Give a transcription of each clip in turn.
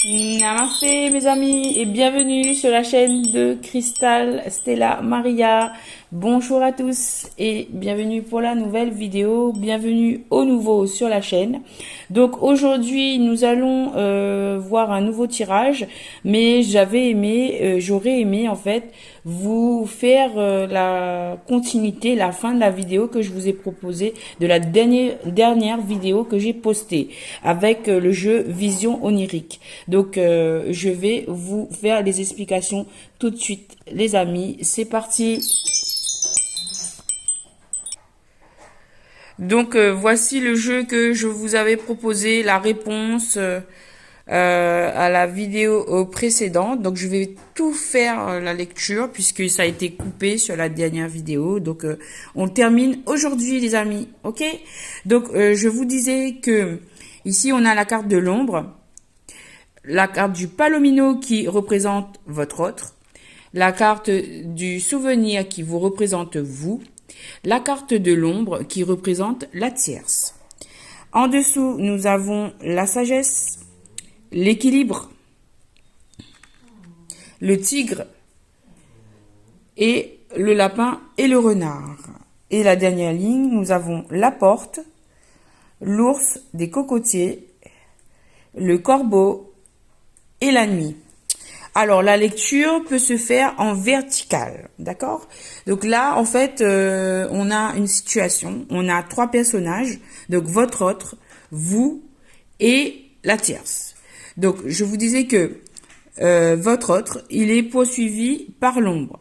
Namasté mes amis et bienvenue sur la chaîne de Cristal Stella Maria. Bonjour à tous et bienvenue pour la nouvelle vidéo, bienvenue au nouveau sur la chaîne. Donc aujourd'hui nous allons voir un nouveau tirage, mais j'aurais aimé en fait vous faire la continuité, la fin de la vidéo que je vous ai proposée de la dernière vidéo que j'ai postée avec le jeu Vision Onirique. Donc je vais vous faire les explications tout de suite les amis, c'est parti. Donc voici le jeu que je vous avais proposé, la réponse à la vidéo précédente. Donc je vais tout faire la lecture puisque ça a été coupé sur la dernière vidéo. Donc on termine aujourd'hui les amis, ok? Donc je vous disais que ici on a la carte de l'ombre, la carte du palomino qui représente votre autre, la carte du souvenir qui vous représente vous, la carte de l'ombre qui représente la tierce. En dessous, nous avons la sagesse, l'équilibre, le tigre et le lapin et le renard. Et la dernière ligne, nous avons la porte, l'ours des cocotiers, le corbeau et la nuit. Alors, la lecture peut se faire en vertical, d'accord? Donc là, en fait, on a une situation, on a trois personnages, donc votre autre, vous et la tierce. Donc, je vous disais que votre autre, il est poursuivi par l'ombre.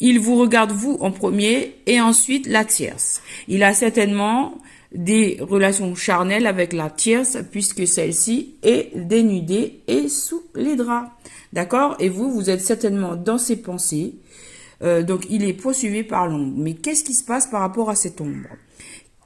Il vous regarde vous en premier et ensuite la tierce. Il a certainement des relations charnelles avec la tierce puisque celle-ci est dénudée et sous les draps. D'accord? Et vous, vous êtes certainement dans ses pensées. Donc, il est poursuivi par l'ombre. Mais qu'est-ce qui se passe par rapport à cette ombre?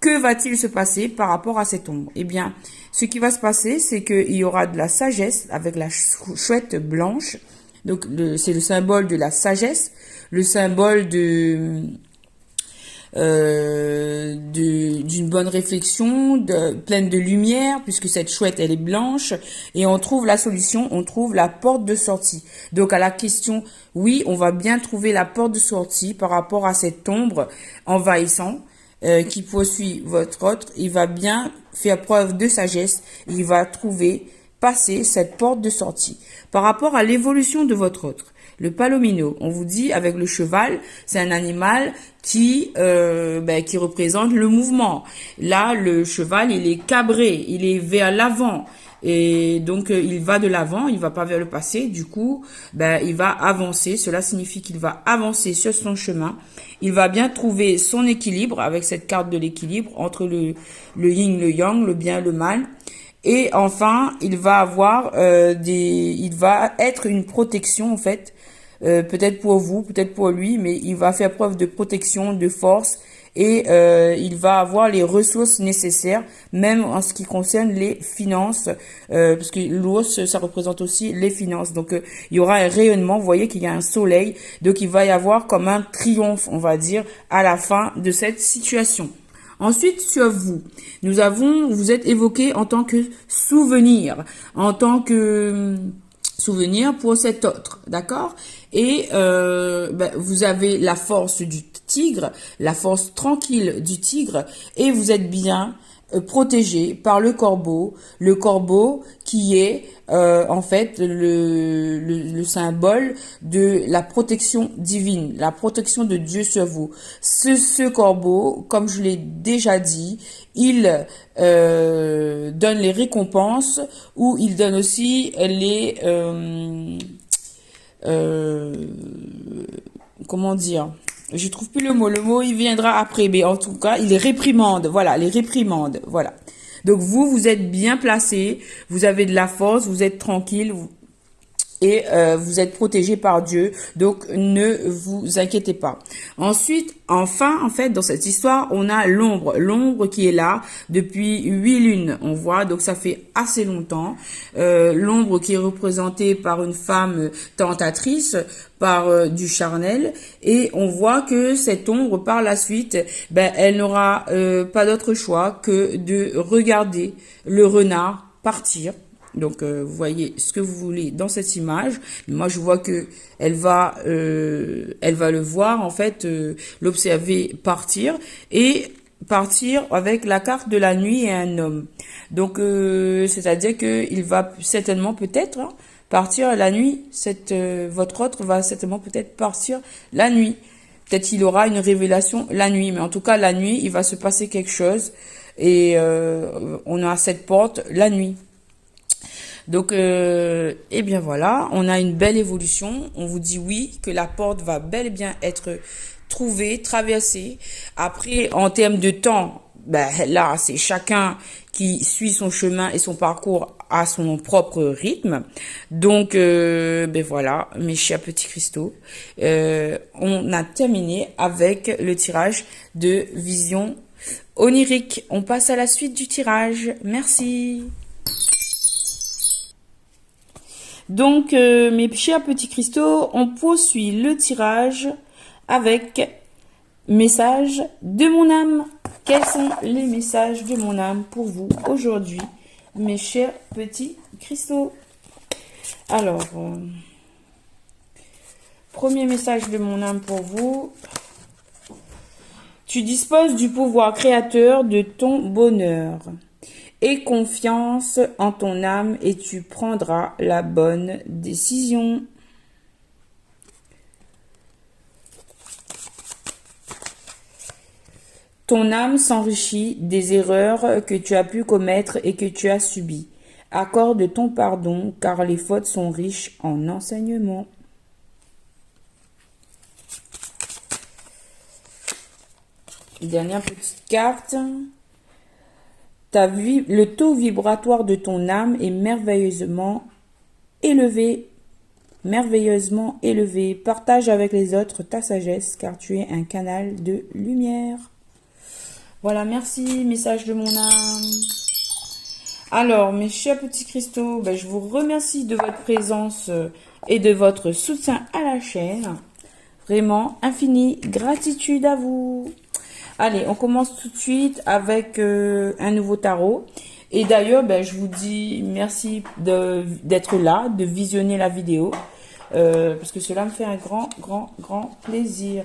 Que va-t-il se passer par rapport à cette ombre? Eh bien, ce qui va se passer, c'est qu'il y aura de la sagesse avec la chouette blanche. Donc, c'est le symbole de la sagesse, le symbole d'une bonne réflexion, pleine de lumière, puisque cette chouette elle est blanche, et on trouve la solution, on trouve la porte de sortie. Donc à la question, oui, on va bien trouver la porte de sortie par rapport à cette ombre envahissante qui poursuit votre autre. Il va bien faire preuve de sagesse, il va passer cette porte de sortie. Par rapport à l'évolution de votre autre, le palomino, on vous dit avec le cheval, c'est un animal qui représente le mouvement. Là, le cheval, il est cabré, il est vers l'avant. Et donc, il va de l'avant, il va pas vers le passé. Du coup, il va avancer. Cela signifie qu'il va avancer sur son chemin. Il va bien trouver son équilibre avec cette carte de l'équilibre entre le yin, le yang, le bien, le mal. Et enfin, il va avoir il va être une protection en fait, peut-être pour vous, peut-être pour lui, mais il va faire preuve de protection, de force, et il va avoir les ressources nécessaires, même en ce qui concerne les finances, parce que l'ours, ça représente aussi les finances. Donc, il y aura un rayonnement, vous voyez qu'il y a un soleil, donc il va y avoir comme un triomphe, on va dire, à la fin de cette situation. Ensuite, sur vous, vous êtes évoqué en tant que souvenir, souvenir pour cet autre, d'accord? Et vous avez la force du tigre, la force tranquille du tigre, et vous êtes bien protégé par le corbeau qui est en fait le symbole de la protection divine, la protection de Dieu sur vous. Ce corbeau, comme je l'ai déjà dit, il donne les récompenses ou il donne aussi les comment dire, je trouve plus le mot il viendra après, mais en tout cas, il les réprimande, voilà, les réprimandes, voilà. Donc vous êtes bien placé, vous avez de la force, vous êtes tranquille, et vous êtes protégé par Dieu, donc ne vous inquiétez pas. Ensuite, enfin, en fait, dans cette histoire, on a l'ombre qui est là depuis 8 lunes, on voit, donc ça fait assez longtemps. L'ombre qui est représentée par une femme tentatrice, par du charnel, et on voit que cette ombre, par la suite, elle n'aura pas d'autre choix que de regarder le renard partir. Donc, vous voyez ce que vous voulez dans cette image. Moi, je vois que elle va le voir, en fait, l'observer partir et partir avec la carte de la nuit et un homme. Donc, c'est-à-dire que il va certainement peut-être partir la nuit. Votre autre va certainement peut-être partir la nuit. Peut-être qu'il aura une révélation la nuit, mais en tout cas, la nuit, il va se passer quelque chose et on a cette porte la nuit. Donc, eh bien voilà, on a une belle évolution. On vous dit oui, que la porte va bel et bien être trouvée, traversée. Après, en termes de temps, ben là, c'est chacun qui suit son chemin et son parcours à son propre rythme. Donc, ben voilà, mes chers petits cristaux, on a terminé avec le tirage de vision onirique. On passe à la suite du tirage. Merci. Donc, mes chers petits cristaux, on poursuit le tirage avec messages de mon âme. Quels sont les messages de mon âme pour vous aujourd'hui, mes chers petits cristaux? Alors, premier message de mon âme pour vous. Tu disposes du pouvoir créateur de ton bonheur. Aie confiance en ton âme et tu prendras la bonne décision. Ton âme s'enrichit des erreurs que tu as pu commettre et que tu as subies. Accorde ton pardon car les fautes sont riches en enseignements. Dernière petite carte. Le taux vibratoire de ton âme est merveilleusement élevé. Merveilleusement élevé. Partage avec les autres ta sagesse car tu es un canal de lumière. Voilà, merci, message de mon âme. Alors, mes chers petits cristaux, je vous remercie de votre présence et de votre soutien à la chaîne. Vraiment, infinie gratitude à vous. Allez, on commence tout de suite avec un nouveau tarot. Et d'ailleurs, je vous dis merci d'être là, de visionner la vidéo. Parce que cela me fait un grand plaisir.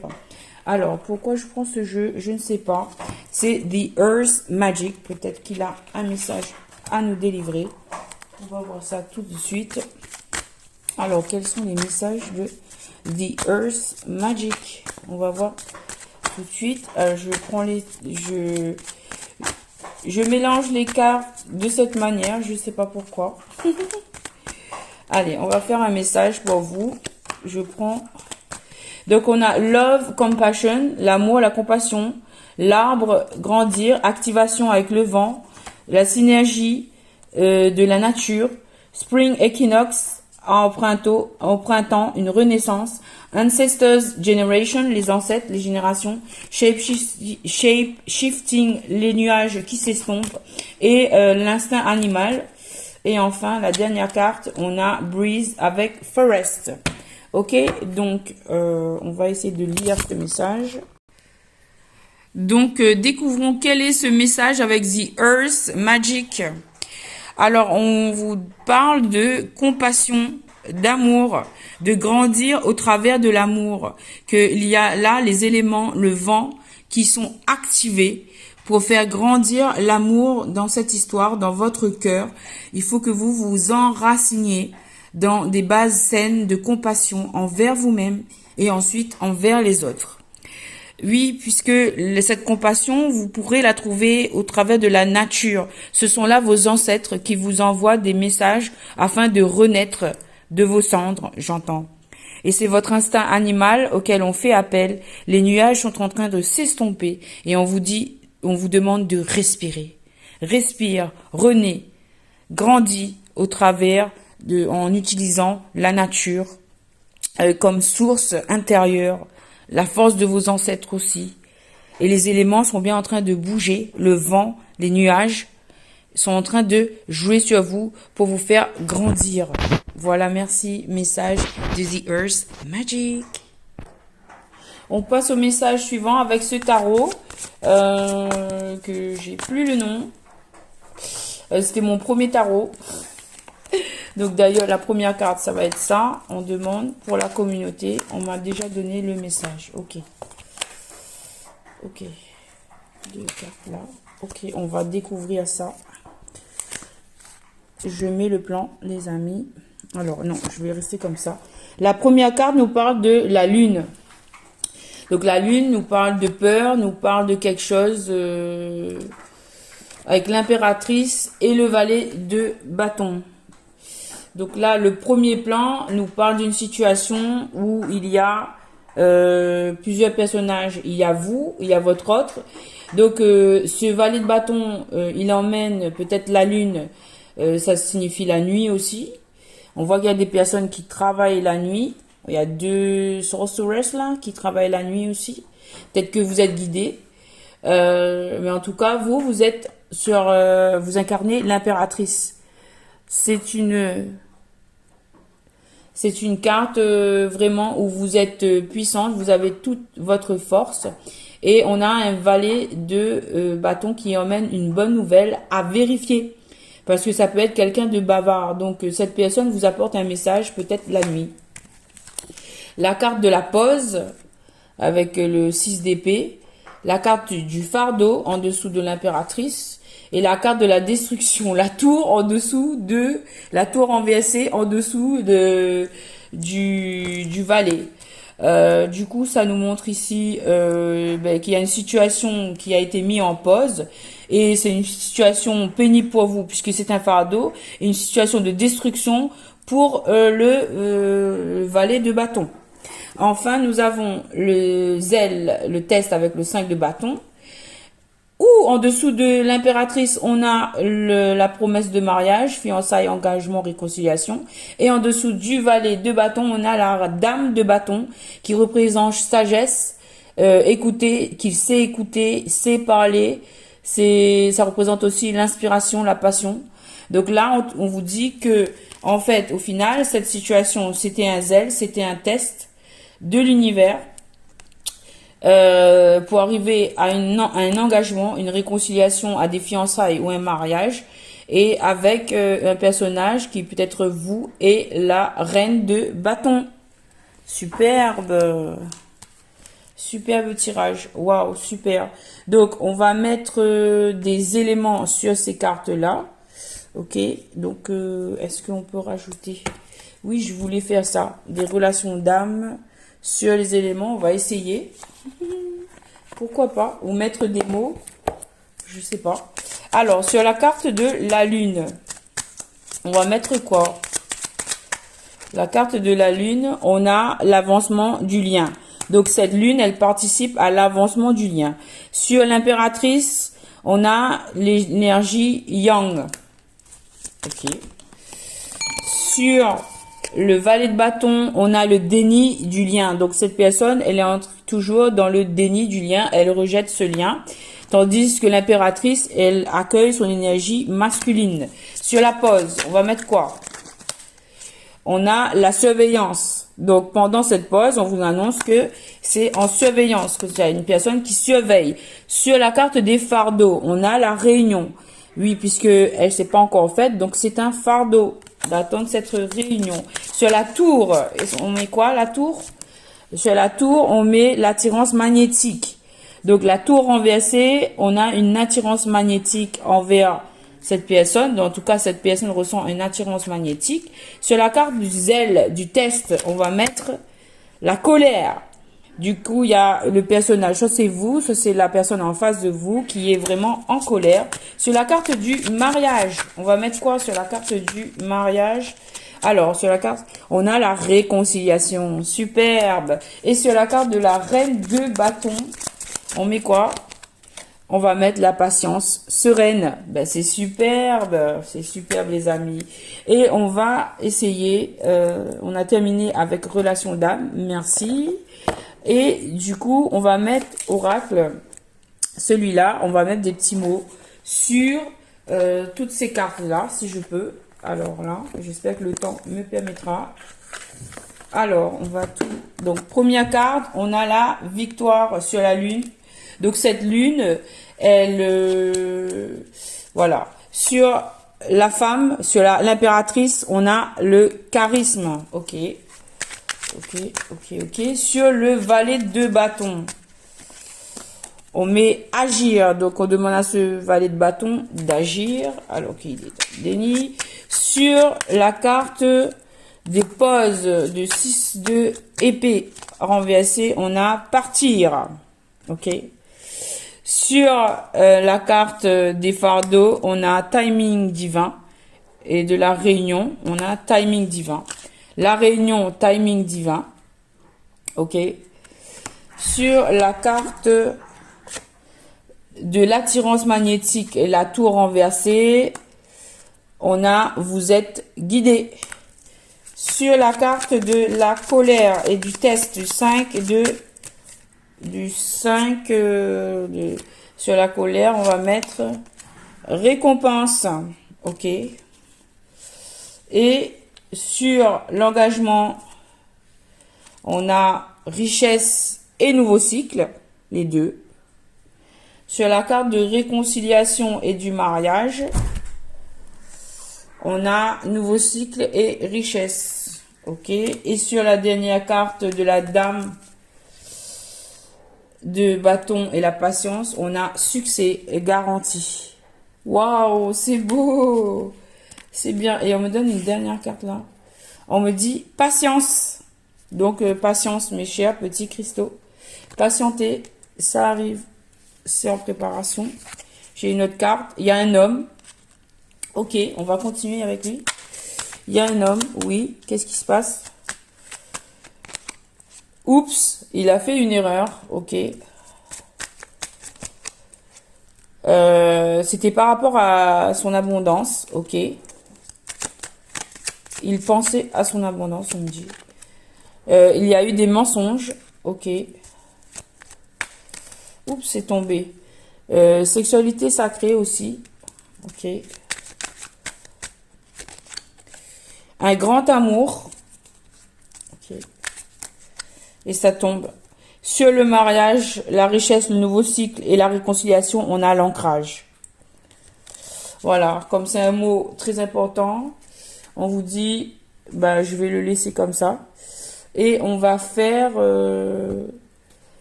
Alors, pourquoi je prends ce jeu? Je ne sais pas. C'est The Earth Magic. Peut-être qu'il a un message à nous délivrer. On va voir ça tout de suite. Alors, quels sont les messages de The Earth Magic? On va voir tout de suite. Je mélange les cartes de cette manière. Je ne sais pas pourquoi. Allez, on va faire un message pour vous. Je prends... Donc, on a Love, Compassion, l'amour, la compassion, l'arbre, grandir, activation avec le vent, la synergie de la nature, Spring Equinox, au printemps, une renaissance, Ancestors Generation, les ancêtres, les générations, Shape Shifting, les nuages qui s'estompent, et l'instinct animal. Et enfin, la dernière carte, on a Breeze avec Forest. Ok, donc on va essayer de lire ce message. Donc, découvrons quel est ce message avec The Earth Magic. Alors, on vous parle de compassion, d'amour, de grandir au travers de l'amour. Qu'il y a là les éléments, le vent, qui sont activés pour faire grandir l'amour dans cette histoire, dans votre cœur. Il faut que vous vous enraciniez dans des bases saines de compassion envers vous-même et ensuite envers les autres. Oui, puisque cette compassion, vous pourrez la trouver au travers de la nature. Ce sont là vos ancêtres qui vous envoient des messages afin de renaître de vos cendres, j'entends. Et c'est votre instinct animal auquel on fait appel. Les nuages sont en train de s'estomper et on vous demande de respirer. Respire, renais, grandis au travers en utilisant la nature comme source intérieure, la force de vos ancêtres aussi. Et les éléments sont bien en train de bouger, le vent, les nuages sont en train de jouer sur vous pour vous faire grandir. Voilà, merci, message de The Earth Magic. On passe au message suivant avec ce tarot que j'ai plus le nom. C'était mon premier tarot. Donc d'ailleurs, la première carte, ça va être ça. On demande pour la communauté. On m'a déjà donné le message. Ok. Ok. Deux cartes là. Ok, on va découvrir ça. Je mets le plan, les amis. Alors non, je vais rester comme ça. La première carte nous parle de la lune. Donc la lune nous parle de peur, nous parle de quelque chose avec l'impératrice et le valet de bâton. Donc là, le premier plan nous parle d'une situation où il y a plusieurs personnages. Il y a vous, il y a votre autre. Donc ce valet de bâton, il emmène peut-être la lune. Ça signifie la nuit aussi. On voit qu'il y a des personnes qui travaillent la nuit. Il y a deux sorceress là qui travaillent la nuit aussi. Peut-être que vous êtes guidés. Mais en tout cas, vous êtes sur... vous incarnez l'impératrice. C'est une carte vraiment où vous êtes puissante. Vous avez toute votre force. Et on a un valet de bâton qui emmène une bonne nouvelle à vérifier. Parce que ça peut être quelqu'un de bavard. Donc, cette personne vous apporte un message peut-être la nuit. La carte de la pause avec le 6 d'épée. La carte du fardeau en dessous de l'impératrice. Et la carte de la destruction. La tour en dessous de... La tour renversée en dessous du valet. Du coup, ça nous montre ici qu'il y a une situation qui a été mise en pause. Et c'est une situation pénible pour vous puisque c'est un fardeau. Et une situation de destruction pour le valet de bâton. Enfin, nous avons le zèle, le test avec le 5 de bâton. Ou en dessous de l'impératrice, on a la promesse de mariage, fiançailles, engagement, réconciliation. Et en dessous du valet de bâton, on a la dame de bâton qui représente sagesse, écouter, qu'il sait parler. Ça représente aussi l'inspiration, la passion. Donc là, on vous dit que, en fait, au final, cette situation, c'était un zèle, c'était un test de l'univers. Pour arriver à un engagement, une réconciliation, à des fiançailles ou un mariage, et avec un personnage qui peut être vous et la reine de bâton. Superbe, superbe tirage, waouh, super. Donc on va mettre des éléments sur ces cartes là. Ok, donc est-ce qu'on peut rajouter? Oui, je voulais faire ça, des relations d'âme sur les éléments. On va essayer. Pourquoi pas? Ou mettre des mots. Je sais pas. Alors, sur la carte de la lune, on va mettre quoi? La carte de la lune, on a l'avancement du lien. Donc, cette lune, elle participe à l'avancement du lien. Sur l'impératrice, on a l'énergie yang. Ok. Sur le valet de bâton, on a le déni du lien. Donc, cette personne, elle est toujours dans le déni du lien. Elle rejette ce lien. Tandis que l'impératrice, elle accueille son énergie masculine. Sur la pause, on va mettre quoi? On a la surveillance. Donc, pendant cette pause, on vous annonce que c'est en surveillance, que c'est une personne qui surveille. Sur la carte des fardeaux, on a la réunion. Oui, puisque elle s'est pas encore faite, donc c'est un fardeau d'attendre cette réunion. Sur la tour, on met quoi, la tour? Sur la tour, on met l'attirance magnétique. Donc, la tour renversée, on a une attirance magnétique envers cette personne. Donc, en tout cas, cette personne ressent une attirance magnétique. Sur la carte du zèle, du test, on va mettre la colère. Du coup, il y a le personnage, soit c'est vous, soit c'est la personne en face de vous qui est vraiment en colère. Sur la carte du mariage, on va mettre quoi sur la carte du mariage? Alors, sur la carte, on a la réconciliation, superbe. Et sur la carte de la reine de bâton, on met quoi? On va mettre la patience sereine. Ben, c'est superbe les amis. Et on va essayer, on a terminé avec relation d'âme, merci. Et du coup, on va mettre oracle, celui-là, on va mettre des petits mots sur toutes ces cartes-là, si je peux. Alors là, j'espère que le temps me permettra. Alors, on va tout... Donc, première carte, on a la victoire sur la lune. Donc, cette lune, elle... voilà. Sur la femme, sur l'impératrice, on a le charisme. Ok. Sur le valet de bâton, on met agir. Donc, on demande à ce valet de bâton d'agir. Alors qu'il est en déni. Sur la carte des poses de 6 de épée renversée, on a partir. Ok. Sur la carte des fardeaux, on a timing divin. Et de la réunion, on a timing divin. La réunion, timing divin. Ok. Sur la carte de l'attirance magnétique et la tour renversée, on a vous êtes guidé. Sur la carte de la colère et du test du 5 sur la colère, on va mettre récompense. Ok. Et sur l'engagement, on a richesse et nouveau cycle, les deux. Sur la carte de réconciliation et du mariage, on a nouveau cycle et richesse. Ok. Et sur la dernière carte de la dame de bâton et la patience, on a succès et garantie. Waouh, c'est beau. C'est bien. Et on me donne une dernière carte là. On me dit patience. Donc, patience, mes chers petits cristaux. Patientez, ça arrive. C'est en préparation. J'ai une autre carte. Il y a un homme. Ok, on va continuer avec lui. Il y a un homme, oui. Qu'est-ce qui se passe? Oups, il a fait une erreur. Ok. C'était par rapport à son abondance. Ok. Il pensait à son abondance, on me dit. Il y a eu des mensonges. Ok. Oups, c'est tombé. Sexualité sacrée aussi. Ok. Un grand amour. Ok. Et ça tombe. Sur le mariage, la richesse, le nouveau cycle et la réconciliation, on a l'ancrage. Voilà. Comme c'est un mot très important, on vous dit, bah, je vais le laisser comme ça. Et on va faire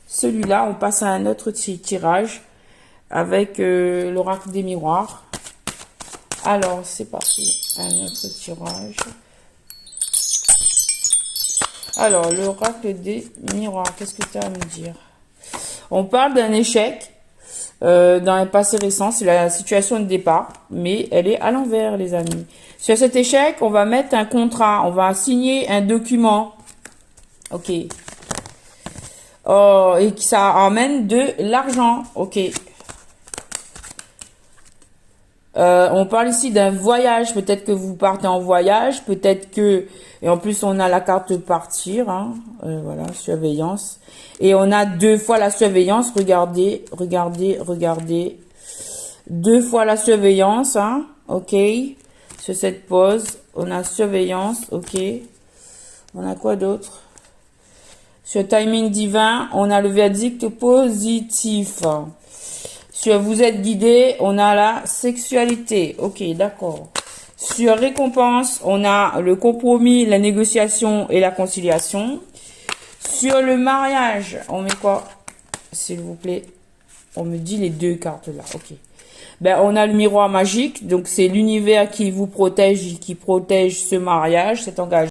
celui-là. On passe à un autre tirage avec l'oracle des miroirs. Alors, c'est parti. Un autre tirage. Alors, l'oracle des miroirs, qu'est-ce que tu as à me dire? On parle d'un échec dans un passé récent, c'est la situation de départ, mais elle est à l'envers, les amis. Sur cet échec, on va mettre un contrat, on va signer un document. Ok. Oh, et que ça amène de l'argent. Ok. On parle ici d'un voyage. Peut-être que vous partez en voyage. Peut-être que... Et en plus, on a la carte partir. Hein. Voilà, surveillance. Et on a 2 fois la surveillance. Regardez, regardez, regardez. 2 fois la surveillance. Hein. Ok. Sur cette pause, on a surveillance. Ok. On a quoi d'autre? Sur timing divin, on a le verdict positif. Sur vous êtes guidé, on a la sexualité. Ok, d'accord. Sur récompense, on a le compromis, la négociation et la conciliation. Sur le mariage, on met quoi? S'il vous plaît. On me dit les 2 cartes là. Ok. Ben, on a le miroir magique. Donc, c'est l'univers qui vous protège, qui protège ce mariage, cet engagement.